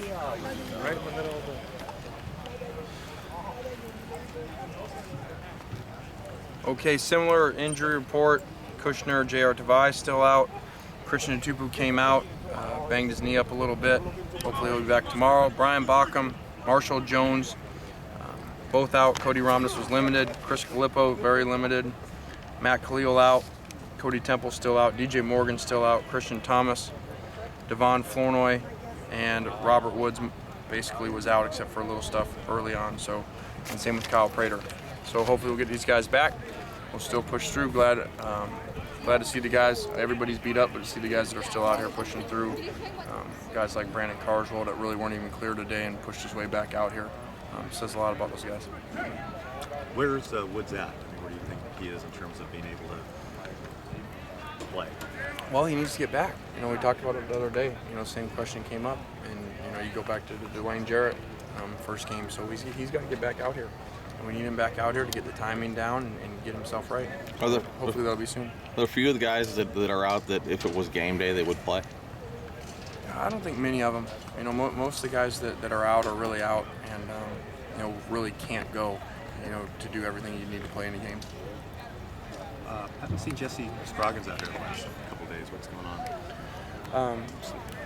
Right in the middle of the... Okay, similar injury report. Kushner, J.R. Tavai still out. Christian Atupu came out, banged his knee up a little bit. Hopefully he'll be back tomorrow. Brian Bockham, Marshall Jones, both out. Cody Romness was limited. Chris Gallipo, very limited. Matt Khalil out. Cody Temple still out. DJ Morgan still out. Christian Thomas, Devon Flournoy, and Robert Woods basically was out except for a little stuff early on. So, and same with Kyle Prater. So hopefully we'll get these guys back. We'll still push through. Glad to see the guys. Everybody's beat up, but to see the guys that are still out here pushing through. Guys like Brandon Carswell that really weren't even clear today and pushed his way back out here. Says a lot about those guys. Where's Woods at? I mean, where do you think he is in terms of being able to play? Well, he needs to get back. You know, we talked about it the other day. You know, same question came up, and you know, you go back to the Dwayne Jarrett first game. So he's got to get back out here. And we need him back out here to get the timing down and get himself right. Hopefully that'll be soon. Are there a few of the guys that are out that if it was game day they would play? I don't think many of them. You know, most of the guys that are out are really out, and you know, really can't go. You know, to do everything you need to play in a game. Haven't seen Jesse Scroggins out here the last couple of days. What's going on?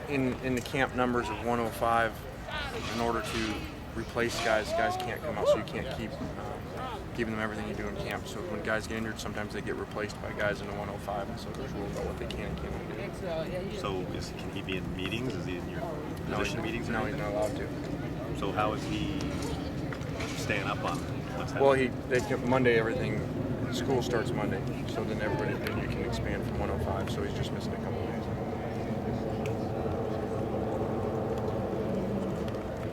In the camp numbers of 105, in order to replace guys can't come out, so you can't keep giving them everything you do in camp. So when guys get injured, sometimes they get replaced by guys in the 105, and so there's rules about what they can and cannot do. So can he be in meetings? Is he in your position meetings? No, he's not allowed to. So how is he staying up on what's happening? Well, Monday everything. School starts Monday, so then you can expand from 105. So he's just missing a couple of days.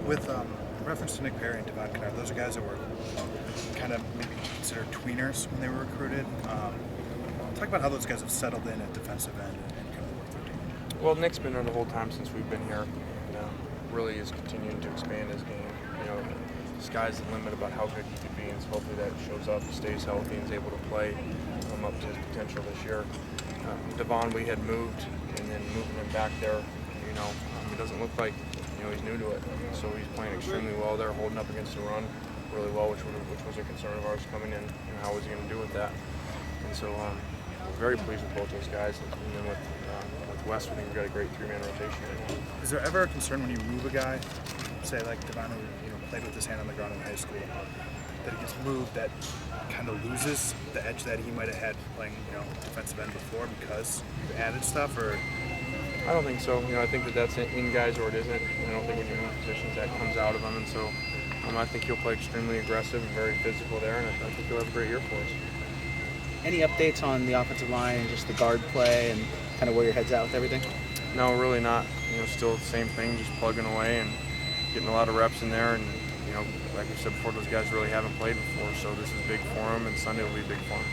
With reference to Nick Perry and Devon Kennard, those are guys that were kind of maybe considered tweeners when they were recruited. Talk about how those guys have settled in at defensive end and kind of what they're doing. Well, Nick's been there the whole time since we've been here, and really is continuing to expand his game. You know, the sky's the limit about how good he could be, and so hopefully that shows up, stays healthy, and is able to play up to his potential this year. Devon, we had moved, and then moving him back there, you know, it doesn't look like, you know, he's new to it. So he's playing extremely well there, holding up against the run really well, which was a concern of ours coming in. And how was he going to do with that? And so we're very pleased with both those guys. And then with West, we think we've got a great three-man rotation right now. Is there ever a concern when you move a guy, say like Devon, who played with his hand on the ground in high school, that he gets moved, that kind of loses the edge that he might have had playing, defensive end before because you've added stuff, or? I don't think so. I think that's in guys or it isn't. I don't think when you move positions that comes out of them, and so I think he'll play extremely aggressive and very physical there, and I think he'll have a great year for us. Any updates on the offensive line and just the guard play and kind of where your head's at with everything? No, really not. Still the same thing, just plugging away and getting a lot of reps in there, and like we said before, those guys really haven't played before, so this is big for them, and Sunday will be big for them.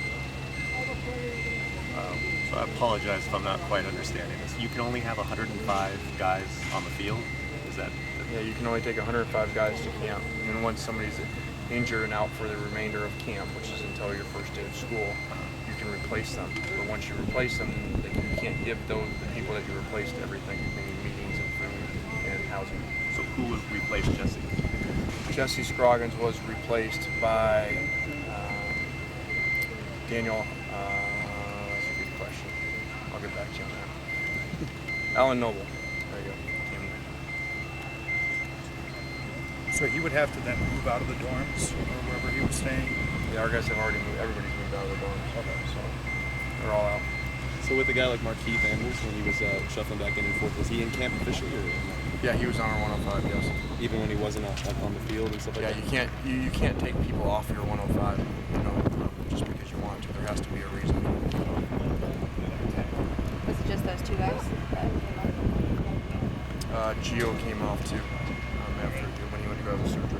So I apologize if I'm not quite understanding this. You can only have 105 guys on the field? Is that? Yeah, you can only take 105 guys to camp, and then once somebody's injured and out for the remainder of camp, which is until your first day of school, you can replace them. But once you replace them, you can't give the people that you replaced everything. You need meetings and food and housing. So who replaced Jesse? Jesse Scroggins was replaced by Daniel. That's a good question. I'll get back to you on that. Alan Noble. There you go. So he would have to then move out of the dorms or wherever he was staying? Yeah, our guys have already moved. Everybody's moved out of the dorms. Okay. So they're all out. So with a guy like Markeith Anders, when he was shuffling back in and forth, was he in camp officially? Or? Yeah, he was on our 105, yes. Even when he wasn't up on the field and stuff like that? Yeah, you can't take people off your 105, just because you want to. There has to be a reason. Was it just those two guys that came off? Gio came off too after when he went to go to the surgery.